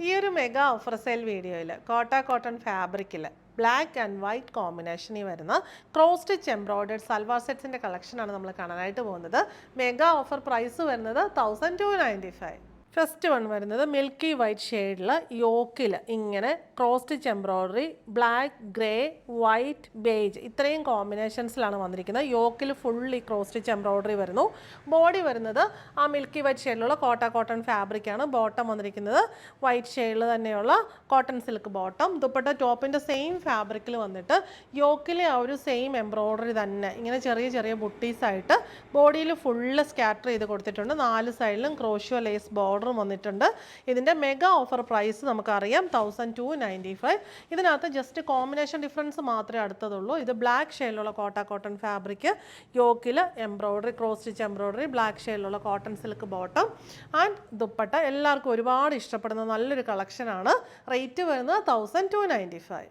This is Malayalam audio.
ഈ ഒരു മെഗാ ഓഫർ സെയിൽ വീഡിയോയിൽ കോട്ടൺ ഫാബ്രിക്കിൽ ബ്ലാക്ക് ആൻഡ് വൈറ്റ് കോമ്പിനേഷനിൽ വരുന്ന ക്രോസ് സ്റ്റിച്ച് എംബ്രോയിഡേഡ് സൽവാർ സെറ്റ്സിൻ്റെ കളക്ഷനാണ് നമ്മൾ കാണാനായിട്ട് പോകുന്നത്. മെഗാ ഓഫർ പ്രൈസ് വരുന്നത് 1295. ഫസ്റ്റ് വൺ വരുന്നത് മിൽക്കി വൈറ്റ് ഷെയ്ഡിൽ യോക്കിൽ ഇങ്ങനെ cross stitch embroidery black, grey, white, beige ഇത്രയും കോമ്പിനേഷൻസിലാണ് വന്നിരിക്കുന്നത്. യോക്കിൽ ഫുള്ളി ക്രോസ് സ്റ്റിച്ച് എംബ്രോയിഡറി വരുന്നു. ബോഡി വരുന്നത് ആ മിൽക്കി വൈറ്റ് ഷെയ്ഡിലുള്ള കോട്ടൺ ഫാബ്രിക്കാണ്. ബോട്ടം വന്നിരിക്കുന്നത് വൈറ്റ് ഷെയ്ഡിൽ തന്നെയുള്ള കോട്ടൺ സിൽക്ക് ബോട്ടം. ദുപ്പട്ട ടോപ്പിൻ്റെ സെയിം ഫാബ്രിക്കിൽ വന്നിട്ട് യോക്കിലെ ആ ഒരു സെയിം എംബ്രോയിഡറി തന്നെ ഇങ്ങനെ ചെറിയ ചെറിയ ബുട്ടീസായിട്ട് ബോഡിയിൽ ഫുള്ള് സ്കാറ്റർ ചെയ്ത് കൊടുത്തിട്ടുണ്ട്. 4 സൈഡിലും ക്രോഷ്യോ ലേസ് ബോർഡറും വന്നിട്ടുണ്ട്. ഇതിൻ്റെ മെഗാ ഓഫർ പ്രൈസ് നമുക്കറിയാം 1295. ഇതിനകത്ത് ജസ്റ്റ് കോമ്പിനേഷൻ ഡിഫറൻസ് മാത്രമേ അടുത്തതുള്ളൂ. ഇത് ബ്ലാക്ക് ഷെയ്ഡിലുള്ള കോട്ടൺ ഫാബ്രിക്, യോക്കിൽ embroidery cross stitch embroidery, black ഷെയ്ഡിലുള്ള cotton silk bottom and dupatta. എല്ലാവർക്കും ഒരുപാട് ഇഷ്ടപ്പെടുന്ന നല്ലൊരു കളക്ഷനാണ്. റേറ്റ് വരുന്നത് 1295.